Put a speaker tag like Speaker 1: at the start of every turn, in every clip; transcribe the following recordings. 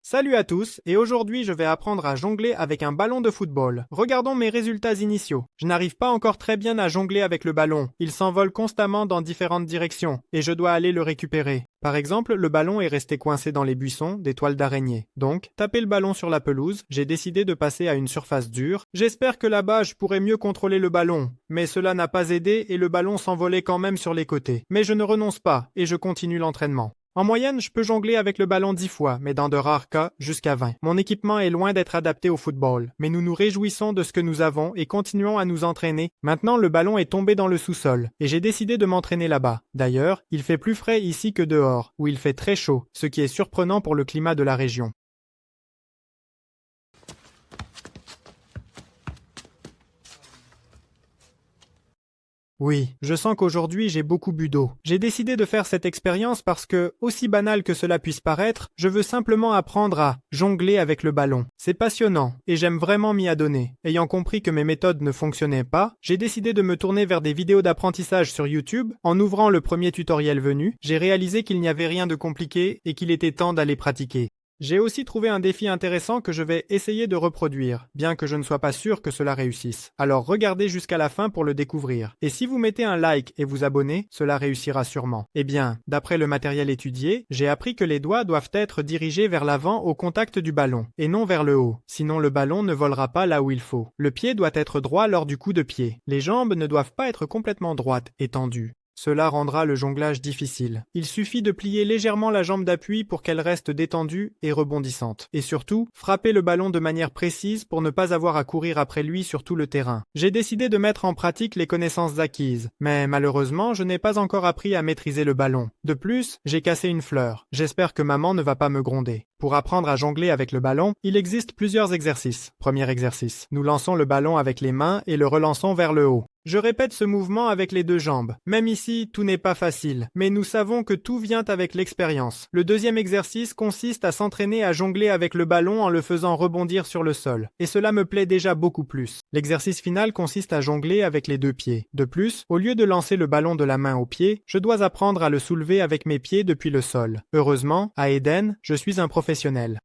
Speaker 1: Salut à tous, et aujourd'hui je vais apprendre à jongler avec un ballon de football. Regardons mes résultats initiaux. Je n'arrive pas encore très bien à jongler avec le ballon. Il s'envole constamment dans différentes directions, et je dois aller le récupérer. Par exemple, le ballon est resté coincé dans les buissons, des toiles d'araignée. Donc, taper le ballon sur la pelouse, j'ai décidé de passer à une surface dure. J'espère que là-bas je pourrai mieux contrôler le ballon. Mais cela n'a pas aidé et le ballon s'envolait quand même sur les côtés. Mais je ne renonce pas, et je continue l'entraînement. En moyenne, je peux jongler avec le ballon 10 fois, mais dans de rares cas, jusqu'à 20. Mon équipement est loin d'être adapté au football, mais nous nous réjouissons de ce que nous avons et continuons à nous entraîner. Maintenant, le ballon est tombé dans le sous-sol, et j'ai décidé de m'entraîner là-bas. D'ailleurs, il fait plus frais ici que dehors, où il fait très chaud, ce qui est surprenant pour le climat de la région. Oui, je sens qu'aujourd'hui j'ai beaucoup bu d'eau. J'ai décidé de faire cette expérience parce que, aussi banal que cela puisse paraître, je veux simplement apprendre à jongler avec le ballon. C'est passionnant, et j'aime vraiment m'y adonner. Ayant compris que mes méthodes ne fonctionnaient pas, j'ai décidé de me tourner vers des vidéos d'apprentissage sur YouTube. En ouvrant le premier tutoriel venu, j'ai réalisé qu'il n'y avait rien de compliqué et qu'il était temps d'aller pratiquer. J'ai aussi trouvé un défi intéressant que je vais essayer de reproduire, bien que je ne sois pas sûr que cela réussisse. Alors regardez jusqu'à la fin pour le découvrir. Et si vous mettez un like et vous abonnez, cela réussira sûrement. Eh bien, d'après le matériel étudié, j'ai appris que les doigts doivent être dirigés vers l'avant au contact du ballon, et non vers le haut. Sinon le ballon ne volera pas là où il faut. Le pied doit être droit lors du coup de pied. Les jambes ne doivent pas être complètement droites et tendues. Cela rendra le jonglage difficile. Il suffit de plier légèrement la jambe d'appui pour qu'elle reste détendue et rebondissante. Et surtout, frapper le ballon de manière précise pour ne pas avoir à courir après lui sur tout le terrain. J'ai décidé de mettre en pratique les connaissances acquises, mais malheureusement, je n'ai pas encore appris à maîtriser le ballon. De plus, j'ai cassé une fleur. J'espère que maman ne va pas me gronder. Pour apprendre à jongler avec le ballon, il existe plusieurs exercices. Premier exercice. Nous lançons le ballon avec les mains et le relançons vers le haut. Je répète ce mouvement avec les deux jambes. Même ici, tout n'est pas facile, mais nous savons que tout vient avec l'expérience. Le deuxième exercice consiste à s'entraîner à jongler avec le ballon en le faisant rebondir sur le sol. Et cela me plaît déjà beaucoup plus. L'exercice final consiste à jongler avec les deux pieds. De plus, au lieu de lancer le ballon de la main au pied, je dois apprendre à le soulever avec mes pieds depuis le sol. Heureusement, à Eden, je suis un professionnel.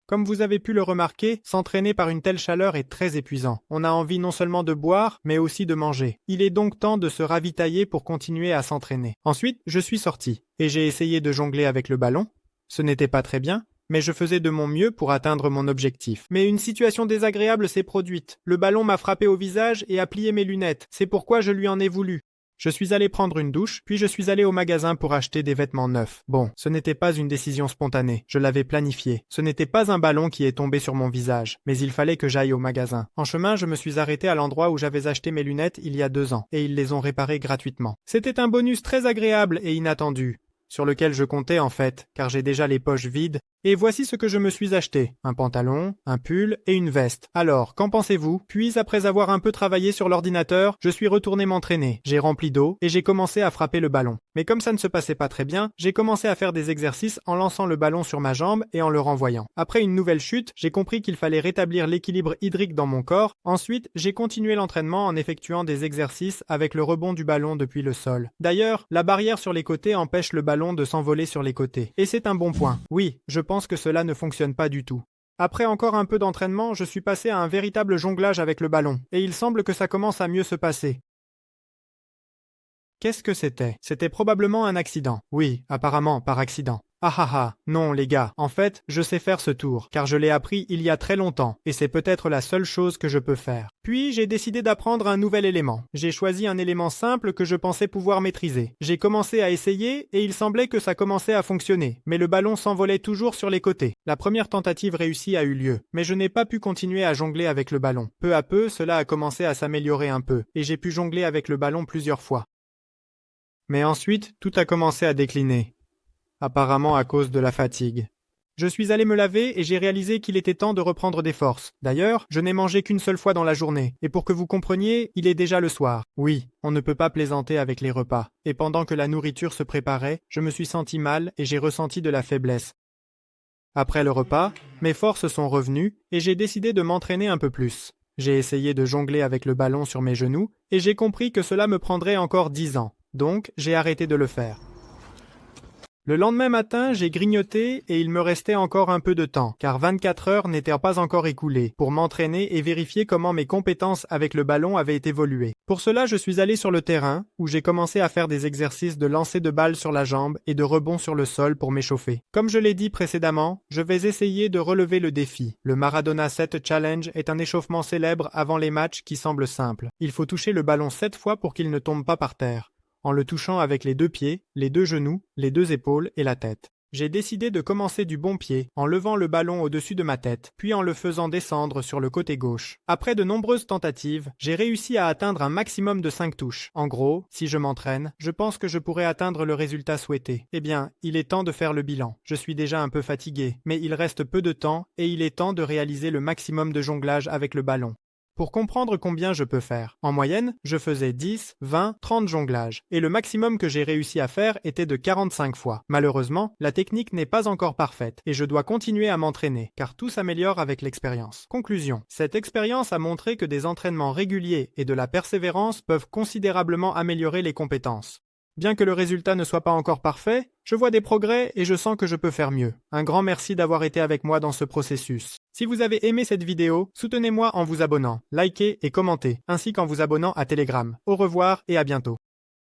Speaker 1: Comme vous avez pu le remarquer, s'entraîner par une telle chaleur est très épuisant. On a envie non seulement de boire, mais aussi de manger. Il est donc temps de se ravitailler pour continuer à s'entraîner. Ensuite, je suis sorti, et j'ai essayé de jongler avec le ballon. Ce n'était pas très bien, mais je faisais de mon mieux pour atteindre mon objectif. Mais une situation désagréable s'est produite. Le ballon m'a frappé au visage et a plié mes lunettes. C'est pourquoi je lui en ai voulu. Je suis allé prendre une douche, puis je suis allé au magasin pour acheter des vêtements neufs. Bon, ce n'était pas une décision spontanée, je l'avais planifié. Ce n'était pas un ballon qui est tombé sur mon visage, mais il fallait que j'aille au magasin. En chemin, je me suis arrêté à l'endroit où j'avais acheté mes lunettes il y a 2 ans, et ils les ont réparées gratuitement. C'était un bonus très agréable et inattendu, sur lequel je comptais en fait, car j'ai déjà les poches vides. Et voici ce que je me suis acheté. Un pantalon, un pull et une veste. Alors, qu'en pensez-vous? Puis, après avoir un peu travaillé sur l'ordinateur, je suis retourné m'entraîner. J'ai rempli d'eau et j'ai commencé à frapper le ballon. Mais comme ça ne se passait pas très bien, j'ai commencé à faire des exercices en lançant le ballon sur ma jambe et en le renvoyant. Après une nouvelle chute, j'ai compris qu'il fallait rétablir l'équilibre hydrique dans mon corps. Ensuite, j'ai continué l'entraînement en effectuant des exercices avec le rebond du ballon depuis le sol. D'ailleurs, la barrière sur les côtés empêche le ballon de s'envoler sur les côtés. Et c'est un bon point. Oui, je pense que cela ne fonctionne pas du tout. Après encore un peu d'entraînement, je suis passé à un véritable jonglage avec le ballon, et il semble que ça commence à mieux se passer. Qu'est-ce que c'était? C'était probablement un accident. Oui, apparemment, par accident. Ah ah ah, non les gars, en fait, je sais faire ce tour, car je l'ai appris il y a très longtemps, et c'est peut-être la seule chose que je peux faire. Puis j'ai décidé d'apprendre un nouvel élément. J'ai choisi un élément simple que je pensais pouvoir maîtriser. J'ai commencé à essayer, et il semblait que ça commençait à fonctionner, mais le ballon s'envolait toujours sur les côtés. La première tentative réussie a eu lieu, mais je n'ai pas pu continuer à jongler avec le ballon. Peu à peu, cela a commencé à s'améliorer un peu, et j'ai pu jongler avec le ballon plusieurs fois. Mais ensuite, tout a commencé à décliner. Apparemment à cause de la fatigue. Je suis allé me laver et j'ai réalisé qu'il était temps de reprendre des forces. D'ailleurs, je n'ai mangé qu'une seule fois dans la journée, et pour que vous compreniez, il est déjà le soir. Oui, on ne peut pas plaisanter avec les repas. Et pendant que la nourriture se préparait, je me suis senti mal et j'ai ressenti de la faiblesse. Après le repas, mes forces sont revenues et j'ai décidé de m'entraîner un peu plus. J'ai essayé de jongler avec le ballon sur mes genoux et j'ai compris que cela me prendrait encore 10 ans. Donc, j'ai arrêté de le faire. Le lendemain matin, j'ai grignoté et il me restait encore un peu de temps, car 24 heures n'étaient pas encore écoulées, pour m'entraîner et vérifier comment mes compétences avec le ballon avaient évolué. Pour cela, je suis allé sur le terrain, où j'ai commencé à faire des exercices de lancer de balles sur la jambe et de rebond sur le sol pour m'échauffer. Comme je l'ai dit précédemment, je vais essayer de relever le défi. Le Maradona 7 Challenge est un échauffement célèbre avant les matchs qui semble simple. Il faut toucher le ballon 7 fois pour qu'il ne tombe pas par terre, en le touchant avec les 2 pieds, les 2 genoux, les 2 épaules et la tête. J'ai décidé de commencer du bon pied, en levant le ballon au-dessus de ma tête, puis en le faisant descendre sur le côté gauche. Après de nombreuses tentatives, j'ai réussi à atteindre un maximum de 5 touches. En gros, si je m'entraîne, je pense que je pourrais atteindre le résultat souhaité. Eh bien, il est temps de faire le bilan. Je suis déjà un peu fatigué, mais il reste peu de temps et il est temps de réaliser le maximum de jonglage avec le ballon. Pour comprendre combien je peux faire. En moyenne, je faisais 10, 20, 30 jonglages, et le maximum que j'ai réussi à faire était de 45 fois. Malheureusement, la technique n'est pas encore parfaite, et je dois continuer à m'entraîner, car tout s'améliore avec l'expérience. Conclusion. Cette expérience a montré que des entraînements réguliers et de la persévérance peuvent considérablement améliorer les compétences. Bien que le résultat ne soit pas encore parfait, je vois des progrès et je sens que je peux faire mieux. Un grand merci d'avoir été avec moi dans ce processus. Si vous avez aimé cette vidéo, soutenez-moi en vous abonnant, likez et commentez, ainsi qu'en vous abonnant à Telegram. Au revoir et à bientôt.